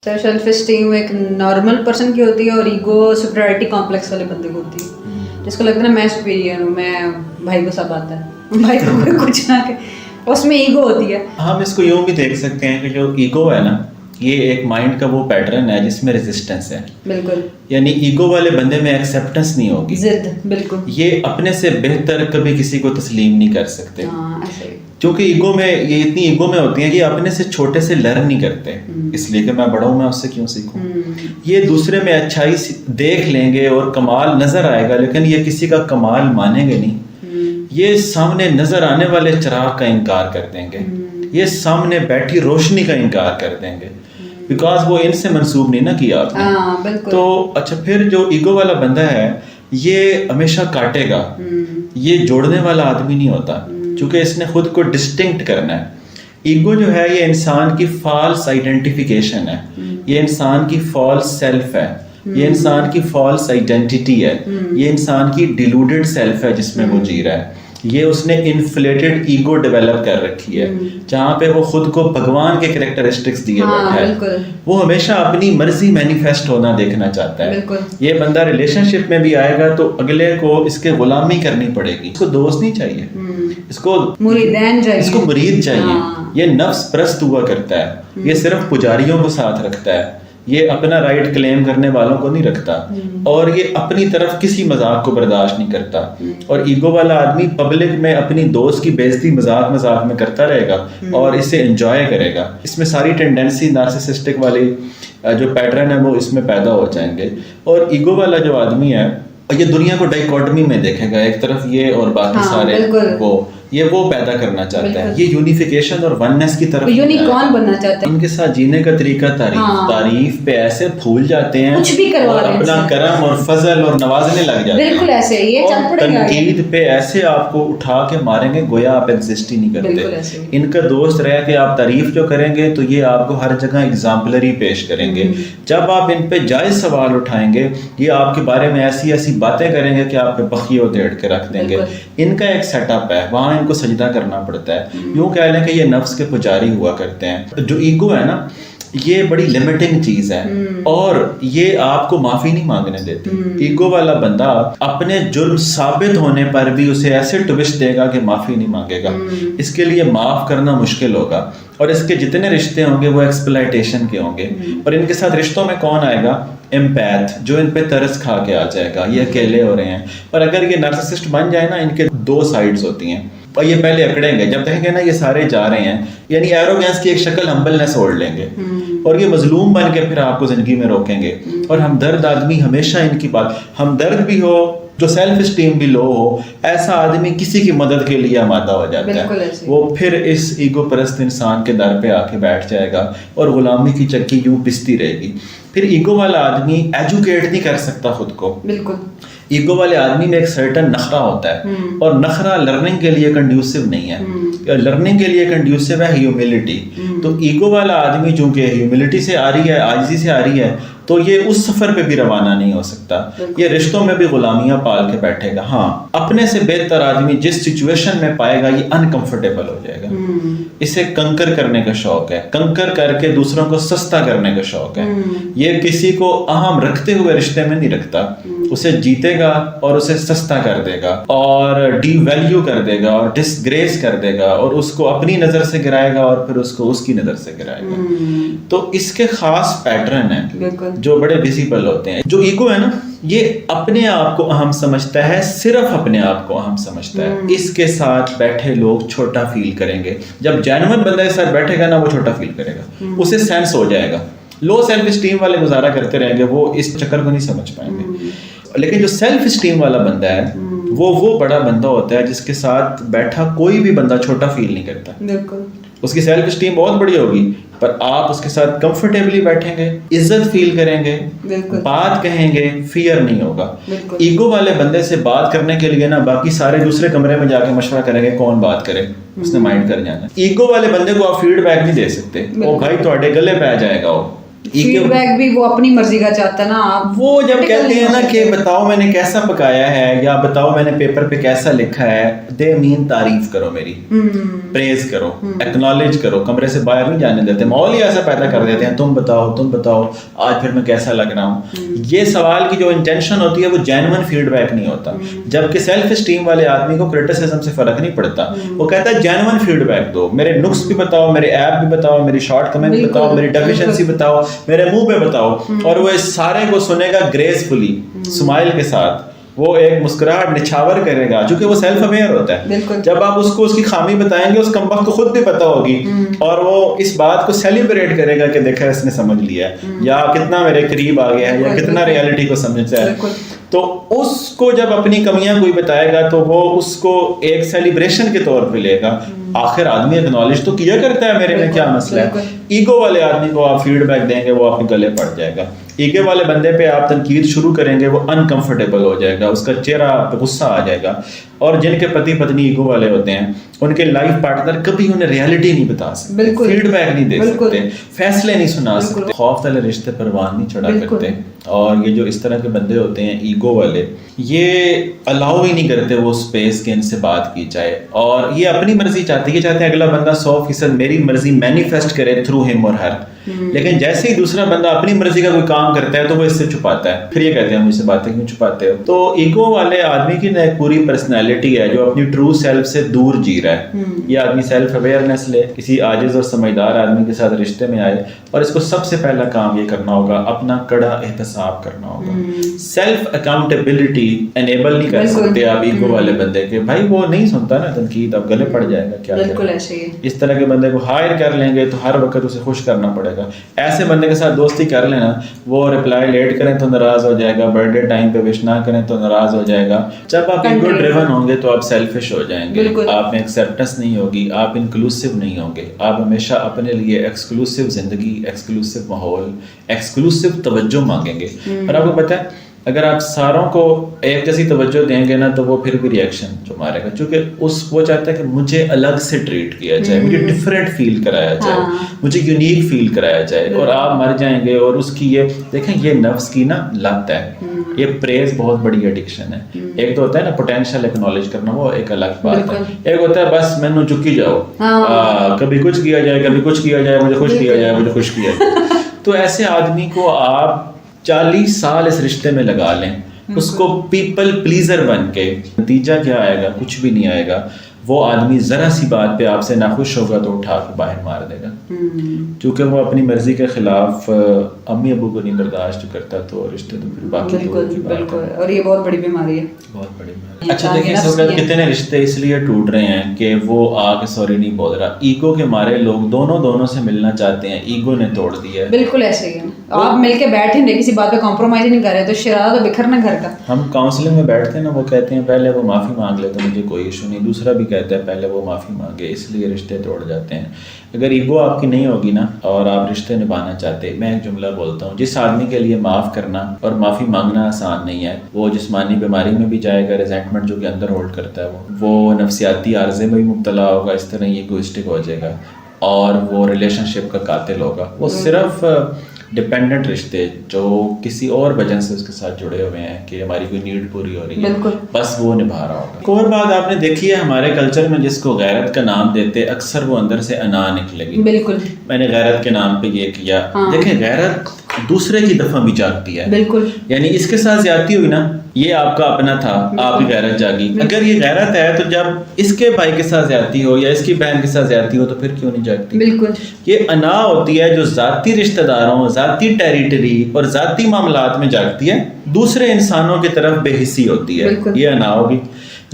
تو self esteem ایک normal person کی ہوتی ہے اور ایگو سپیریورٹی کمپلیکس والے بندے کو ہوتی ہے، جس کو لگتا ہے نا میں سپیریئر ہوں، میں بھائی کو سب آتا ہے، بھائی کو کوئی کچھ نہ کہ اس میں ایگو ہوتی ہے. ہم اس کو یوں بھی دیکھ سکتے ہیں کہ جو ایگو ہے نا یہ ایک مائنڈ کا وہ پیٹرن ہے جس میں ریزسٹنس ہے. بالکل. یعنی ایگو والے بندے میں ایکسیپٹنس نہیں ہوگی، ضد. بالکل. یہ اپنے سے بہتر کبھی کسی کو تسلیم نہیں کر سکتے. ہاں ایسے ہی. کیونکہ ایگو میں یہ اتنی ایگو میں ہوتی ہیں کہ اپنے سے چھوٹے سے لرن نہیں کرتے، اس لیے کہ میں بڑا ہوں، میں اس سے کیوں سیکھوں. یہ دوسرے میں اچھائی دیکھ لیں گے اور کمال نظر آئے گا، لیکن یہ کسی کا کمال مانیں گے نہیں. یہ سامنے نظر آنے والے چراغ کا انکار کر دیں گے، یہ سامنے بیٹھی روشنی کا انکار کر دیں گے، بیکاز وہ ان سے منسوب نہیں نہ کیا آپ نے. تو اچھا پھر جو ایگو والا بندہ ہے یہ ہمیشہ کاٹے گا، یہ جوڑنے والا آدمی نہیں ہوتا، چونکہ اس نے خود کو ڈسٹنکٹ کرنا ہے. ایگو جو ہے یہ انسان کی فالس آئیڈینٹیفیکیشن ہے، یہ انسان کی فالس سیلف ہے، یہ انسان کی فالس آئیڈینٹی ہے، یہ انسان کی ڈیلوڈڈ سیلف ہے جس میں وہ جی رہا ہے. یہ اس نے انفلیٹڈ ایگو ڈیولپ کر رکھی ہے جہاں پہ وہ خود کو بھگوان کے کریکٹرسٹکس دیے بیٹھا ہے. وہ ہمیشہ اپنی مرضی مینیفیسٹ ہونا دیکھنا چاہتا ہے. یہ بندہ ریلیشن شپ میں بھی آئے گا تو اگلے کو اس کے غلامی کرنی پڑے گی. اس کو دوست نہیں چاہیے، اس کو مرید چاہیے. یہ نفس پرست ہوا کرتا ہے، یہ صرف پجاریوں کو ساتھ رکھتا ہے، یہ اپنا رائٹ کلیم کرنے والوں کو نہیں رکھتا، اور یہ اپنی طرف کسی مذاق کو برداشت نہیں کرتا. اور ایگو والا آدمی پبلک میں اپنی دوست کی بے عزتی مذاق میں کرتا رہے گا اور اسے انجوائے کرے گا. اس میں ساری ٹینڈنسی نارسسسٹک والی جو پیٹرن ہے وہ اس میں پیدا ہو جائیں گے. اور ایگو والا جو آدمی ہے یہ دنیا کو ڈائیکوٹمی میں دیکھے گا، ایک طرف یہ اور باقی سارے وہ پیدا کرنا چاہتا ہے. یہ یونیفیکیشن اور وننس کی طرف یونیکارن بننا چاہتا ہے. ان کے ساتھ جینے کا طریقہ تعریف پہ ایسے پھول جاتے ہیں اور اپنا کرم اور فضل اور نوازنے لگ جاتے ہیں. بالکل ایسے یہ اور تنقید پہ ایسے آپ کو اٹھا کے ماریں گے گویا آپ ایگزسٹ ہی نہیں کرتے. ان کا دوست رہ کے آپ تعریف جو کریں گے تو یہ آپ کو ہر جگہ ایگزامپلری پیش کریں گے. جب آپ ان پہ جائز سوال اٹھائیں گے یہ آپ کے بارے میں ایسی ایسی باتیں کریں گے کہ آپ پہ بخیے ادھیڑ کے رکھ دیں گے. ان کا ایک سیٹ اپ ہے، وہاں ان کو سجدہ کرنا پڑتا ہے. یوں کہہ لیں کہ یہ نفس کے پجاری ہوا کرتے ہیں. جو ایگو ہے نا یہ بڑی لمیٹنگ چیز ہے اور یہ آپ کو معافی نہیں مانگنے دیتی. ایگو والا بندہ اپنے جرم ثابت ہونے پر بھی اسے ایسے ٹوسٹ دے گا کہ معافی نہیں مانگے گا. اس کے لیے معاف کرنا مشکل ہوگا اور اس کے جتنے رشتے ہوں گے وہ ایکسپلائٹیشن کے ہوں گے. اور ان کے ساتھ رشتوں میں کون آئے گا؟ امپیتھ، جو ان پہ ترس کھا کے آ جائے گا، یہ اکیلے ہو رہے ہیں. اور اگر یہ نارسسسٹ بن جائے نا، ان کے دو سائڈز ہوتی ہیں اور یہ پہلے اکڑیں گے. جب دیکھیں گے نا یہ سارے جا رہے ہیں، یعنی ایروگینس کی ایک شکل ہمبلنس اوڑھ لیں گے اور یہ مظلوم بن کے پھر آپ کو زندگی میں روکیں گے. اور ہمدرد آدمی ہمیشہ ان کی بات، ہمدرد بھی ہو جو سیلف اسٹیم بھی لو ہو، ایسا آدمی کسی کی مدد کے لیے آمادہ ہو جاتا ہے. وہ پھر اس ایگو پرست انسان کے در پہ آ کے بیٹھ جائے گا اور غلامی کی چکی یوں پستی رہے گی. پھر ایگو والا آدمی ایجوکیٹ نہیں کر سکتا خود کو. بالکل. ایگو والے آدمی میں ایک سرٹن نخرہ ہوتا ہے اور نخرہ لرننگ کے لیے کنڈیوسو نہیں ہے. لرننگ کے لیے کنڈیوسو ہے ہیوملٹی. تو ایگو والا آدمی چونکہ ہیوملٹی سے آ رہی ہے، عاجزی سے آ رہی ہے، تو یہ اس سفر پہ بھی روانہ نہیں ہو سکتا. یہ رشتوں میں بھی غلامیاں پال کے بیٹھے گا. ہاں اپنے سے بہتر آدمی جس سچویشن میں پائے گا یہ انکمفرٹیبل ہو جائے گا. اسے کنکر کرنے کا شوق ہے، کنکر کر کے دوسروں کو سستا کرنے کا شوق ہے. یہ کسی کو اہم رکھتے ہوئے رشتے میں نہیں رکھتا، اسے جیتے گا اور اسے سستا کر دے گا اور ڈی ویلیو کر دے گا اور ڈس گریس کر دے گا اور اس کو اپنی نظر سے گرائے گا اور پھر اس کو اس کی نظر سے گرائے گا. تو اس کے خاص پیٹرن ہیں جو بڑے ویزیبل ہوتے ہیں. جو ایگو ہے نا یہ اپنے آپ کو اہم سمجھتا ہے، صرف اپنے آپ کو اہم سمجھتا ہے. اس کے ساتھ بیٹھے لوگ چھوٹا فیل کریں گے. جب جینوئن بندہ کے ساتھ بیٹھے گا نا وہ چھوٹا فیل کرے گا، اسے سینس ہو جائے گا. لو سیلف اسٹیم والے گزارا کرتے رہیں گے، وہ اس چکر کو نہیں سمجھ پائیں گے. لیکن جو سیلف اسٹیم والا بندہ ہے وہ بڑا بندہ ہوتا ہے جس کے ساتھ بیٹھا کوئی بھی بندہ چھوٹا فیل نہیں کرتا. بالکل. اس کی سیلف اسٹیم بہت بڑی ہوگی پر آپ اس کے ساتھ کمفرٹیبلی بیٹھیں گے، عزت فیل کریں گے، بات کہیں گے، فیئر نہیں ہوگا. ایگو والے بندے سے بات کرنے کے لیے نا باقی سارے دوسرے کمرے میں جا کے مشورہ کریں گے کون بات کرے، اس نے مائنڈ کر جانا. ایگو والے بندے کو آپ فیڈ بیک نہیں دے سکتے، وہ بھائی تھوڑے گلے پہ آ جائے گا. فیڈ بیک بھی وہ اپنی مرضی کا چاہتا ہے نا. آپ وہ جب کہتے ہیں نا کہ بتاؤ میں نے کیسا پکایا ہے یا بتاؤ میں نے پیپر پہ کیسا لکھا ہے, دے مین تعریف کرو میری, پریز کرو, ایکنالج کرو, کمرے سے باہر نہیں جانے دیتے, ماحول ہی ایسا پیدا کر دیتے ہیں تم بتاؤ آج پھر میں کیسا لگ رہا ہوں. یہ سوال کی جو انٹینشن ہوتی ہے وہ جینوئن فیڈ بیک نہیں ہوتا. جبکہ سیلف اسٹیم والے آدمی کو کرٹیسزم سے فرق نہیں پڑتا, وہ کہتا ہے جینوئن فیڈ بیک دو, میرے نقص بھی بتاؤ, میرے ایپ بھی بتاؤ, میری شارٹ کمنٹ بھی بتاؤ, میری ڈیفیشنسی بتاؤ, میرے منہ پہ بتاؤ, اور وہ اس سارے کو سنے گا گریسفلی, اسمائل کے ساتھ, وہ ایک مسکراہٹ نچھاور کرے گا, چونکہ وہ سیلف اویئر ہوتا ہے. جب آپ اس کو اس کی خامی بتائیں گے, اس کمبخت کو خود بھی پتہ ہوگی, اور وہ اس بات کو سیلیبریٹ کرے گا کہ دیکھا اس نے سمجھ لیا ہے, یا کتنا میرے قریب آ گیا ہے, یا کتنا ریالٹی کو سمجھتا ہے. تو اس کو جب اپنی کمیاں کوئی بتائے گا تو وہ اس کو ایک سیلیبریشن کے طور پہ لے گا. آخر آدمی اکنالج تو کیا کرتا ہے میرے میں کیا مسئلہ ہے. ایگو والے آدمی کو آپ فیڈ بیک دیں گے وہ آپ کے گلے پڑ جائے گا. ایگو والے بندے پہ آپ تنقید شروع کریں گے وہ انکمفرٹیبل ہو جائے گا, اس کا چہرہ پہ غصہ آ جائے گا. اور جن کے پتی پتنی ایگو والے ہوتے ہیں ان کے لائف پارٹنر کبھی انہیں ریالٹی نہیں بتا سکتے, فیڈ بیک نہیں دے سکتے, فیصلے نہیں سنا سکتے, خوف والے رشتے پروان نہیں چڑھا کرتے. اور یہ جو اس طرح کے بندے ہوتے ہیں ایگو والے, یہ الاؤ ہی نہیں کرتے وہ اسپیس کے ان سے بات کی جائے, اور یہ اپنی مرضی چاہتے ہیں اگلا بندہ 100% میری مرضی مینیفیسٹ کرے تھرو ہم اور ہر. لیکن جیسے ہی دوسرا بندہ اپنی مرضی کا کوئی کام کرتا ہے تو وہ اس سے چھپاتا ہے, پھر یہ کہتے ہیں مجھ سے باتیں کیوں چھپاتے ہو. تو ایگو والے آدمی کی نا ایک پوری پرسنالٹی ہے جو اپنی ٹرو سیلف سے دور جی رہا ہے. یہ آدمی سیلف اویئرنیس لے, کسی عاجز اور سمجھدار آدمی کے ساتھ رشتے میں آئے, اور اس کو سب سے پہلا کام یہ کرنا ہوگا اپنا کڑا احتساب کرنا ہوگا. سیلف اکاؤنٹیبلٹی انیبل نہیں کر سکتے آپ ایگو والے بندے کے, بھائی وہ نہیں سنتا نا تنقید, اب گلے پڑ جائے گا. کیا بالکل ایسے ہی. اس طرح کے بندے کو ہائر کر لیں گے تو ہر وقت اسے خوش کرنا پڑے گا. ایسے بندے کے ساتھ دوستی کر لینا, وہ رپلائی لیٹ کریں تو ناراض ہو جائے گا, برتھ ڈے ٹائم پہ وش نہ کریں تو ناراض ہو جائے گا. جب آپ ایگو ڈریون ہوں گے تو آپ سیلفش ہو جائیں گے, آپ میں ایکسیپٹنس نہیں ہوگی, آپ انکلوسیو نہیں ہوں گے, آپ ہمیشہ اپنے لیے ایکسکلوسیو زندگی, ایکسکلوسیو ماحول, ایکسکلوسیو توجہ مانگیں گے. اور آپ کو پتہ ہے اگر آپ ساروں کو ایک جیسی توجہ دیں گے نا تو وہ پھر بھی ریئیکشن جو مارے گا, چونکہ وہ چاہتا ہے کہ مجھے الگ سے ٹریٹ کیا جائے, مجھے ڈفرینٹ فیل کرایا جائے, مجھے یونیک فیل کرایا جائے, اور آپ مر جائیں گے. اور اس کی یہ دیکھیں, یہ نفس کی نا لت ہے, یہ پریز بہت بڑی ایڈکشن ہے. ایک تو ہوتا ہے نا پوٹینشیل ایکنالج کرنا, وہ ایک الگ بات ہے. ایک ہوتا ہے بس میں نے چکی جاؤ, کبھی کچھ کیا جائے, کبھی کچھ کیا جائے, مجھے خوش کیا جائے, مجھے خوش کیا جائے. تو ایسے آدمی کو آپ 40 سال اس رشتے میں لگا لیں, اس کو پیپل پلیزر بن کے, نتیجہ کیا آئے گا؟ کچھ بھی نہیں آئے گا. وہ آدمی ذرا سی بات پہ آپ سے ناخوش ہوگا تو اٹھا کے باہر مار دے گا, کیونکہ وہ اپنی مرضی کے خلاف امی ابو کو نہیں برداشت کرتا. تو رشتے تو پھر باقی بالکل, اور یہ بہت بڑی بیماری ہے, بہت بڑی بیماری. اچھا دیکھیں اس وقت کتنے رشتے اس لیے ٹوٹ رہے ہیں کہ وہ آ کے سوری نہیں بول رہا. ایگو کے مارے لوگ دونوں سے ملنا چاہتے ہیں, ایگو نے توڑ دیا ہے. بالکل ایسے ہی ہے, آپ مل کے بیٹھے نہیں, کسی بات پہ کمپرومائز نہیں کر رہے, تو شرارت تو بکھرنا گھر کا. ہم کاؤنسلنگ میں بیٹھتے ہیں نا, وہ کہتے ہیں پہلے وہ معافی مانگ لے تو مجھے کوئی ایشو نہیں, دوسرا بھی کہتا ہے پہلے وہ معافی مانگے, اس لیے رشتے توڑ جاتے ہیں. اگر ایگو آپ کی نہیں ہوگی نا اور آپ رشتے نبھانا چاہتے, میں ایک جملہ بولتا ہوں, جس آدمی کے لیے معاف کرنا اور معافی مانگنا آسان نہیں ہے وہ جسمانی بیماری میں بھی جائے گا, ریزنٹمنٹ جو کہ اندر ہولڈ کرتا ہے وہ نفسیاتی عارضے میں بھی مبتلا ہوگا, اس طرح یہ ایگوئسٹک ہو جائے گا, اور وہ ریلیشن شپ کا قاتل ہوگا. وہ صرف ڈپینڈنٹ رشتے جو کسی اور وجہ سے اس کے ساتھ جڑے ہوئے ہیں کہ ہماری کوئی نیڈ پوری ہو رہی ہے, بس وہ نبھا رہا ہوگا. ایک اور بات آپ نے دیکھی ہے ہمارے کلچر میں, جس کو غیرت کا نام دیتے, اکثر وہ اندر سے انا نکلے گی. بالکل, میں نے غیرت کے نام پہ یہ کیا. دیکھیں غیرت دوسرے کی دفعہ بھی جاگتی ہے. بالکل, یعنی اس کے ساتھ زیادتی ہوئی نا, یہ آپ کا اپنا تھا, آپ کی غیرت جاگی. اگر یہ غیرت ہے تو جب اس کے بھائی کے ساتھ زیادتی ہو یا اس کی بہن کے ساتھ زیادتی ہو تو پھر کیوں نہیں جاگتی؟ بالکل, یہ انا ہوتی ہے جو ذاتی رشتہ داروں, ذاتی ٹیریٹری اور ذاتی معاملات میں جاگتی ہے, دوسرے انسانوں کی طرف بے حسی ہوتی ہے, یہ انا ہوگی.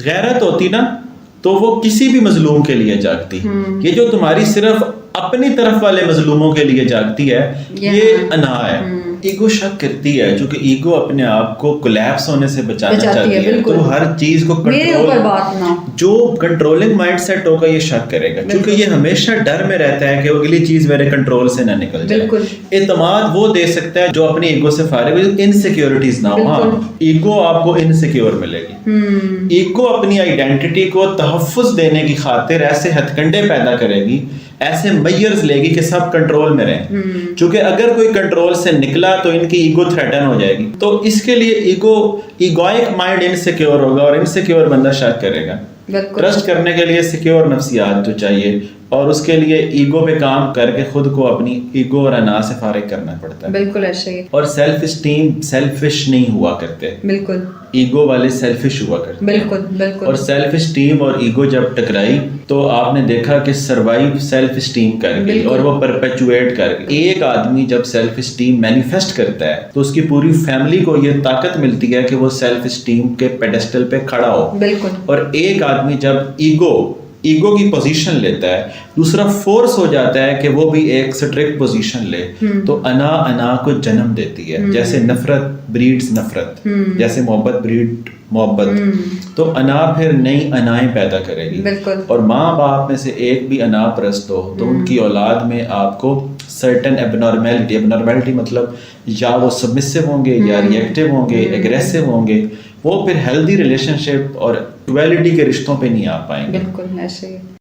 غیرت ہوتی نا تو وہ کسی بھی مظلوم کے لیے جاگتی. یہ جو تمہاری صرف اپنی طرف والے مظلوموں کے لیے جاگتی ہے, یہ انا ہے. ایگو شک کرتی ہے, چونکہ ایگو اپنے آپ کو کولیپس ہونے سے بچانا چاہتی ہے, تو ہر چیز کو جو کنٹرولنگ مائنڈ سیٹ ہوگا یہ شک کرے گا, کیونکہ یہ ہمیشہ ڈر میں رہتا ہے کہ اگلی چیز میرے کنٹرول سے نہ نکل جائے. اعتماد وہ دے سکتا ہے جو اپنی ایگو سے فارغ ہو, انسیکیورٹیز نہ ہو. ہاں, ایگو آپ کو انسیکیور ملے گی. ایگو اپنی آئیڈینٹی کو تحفظ دینے کی خاطر ایسے ہتھ کنڈے پیدا کرے گی, ایسے میئرز لے گی کہ سب کنٹرول میں رہیں. چونکہ اگر کوئی کنٹرول سے نکلا تو ان کی ایگو تھریٹن ہو جائے گی. تو اس کے لیے ایگوائک مائنڈ انسیکیور ہوگا, اور انسیکیور بندہ شک کرے گا. ٹرسٹ کرنے کے لیے سیکیور نفسیات جو چاہیے, اور اس کے لیے ایگو پہ کام کر کے خود کو اپنی ایگو اور انا سے فارغ کرنا پڑتا ہے. بالکل ایسے ہی. اور سیلف اسٹیم سیلفش نہیں ہوا کرتے. بالکل. ایگو والے سیلفش ہوا کرتے. بالکل بالکل. اور سیلف اسٹیم اور ایگو جب ٹکرائی تو آپ نے دیکھا کہ سروائیو سیلف اسٹیم کر گئی اور وہ پرپیچویٹ کر گئی. ایک آدمی جب سیلف اسٹیم مینیفیسٹ کرتا ہے تو اس کی پوری فیملی کو یہ طاقت ملتی ہے کہ وہ سیلف اسٹیم کے پیڈسٹل پہ کھڑا ہو. بالکل. اور ایک آدمی جب ایگو کی پوزیشن لیتا ہے, دوسرا فورس ہو جاتا ہے کہ وہ بھی ایک سٹرکٹ پوزیشن لے, تو انا کو جنم دیتی ہے. جیسے نفرت بریڈز نفرت, جیسے محبت بریڈ محبت, تو انا پھر نئی انائیں پیدا کرے گی. اور ماں باپ میں سے ایک بھی انا پرست ہو تو ان کی اولاد میں آپ کو سرٹن ایبنارمیلٹی مطلب یا وہ سبمسو ہوں گے, یا ریئیکٹیو ہوں گے, ایگریسو ہوں گے, وہ پھر ہیلدی ریلیشن شپ اور ایکویلٹی کے رشتوں پہ نہیں آ پائیں گے. بالکل ایسے ہی.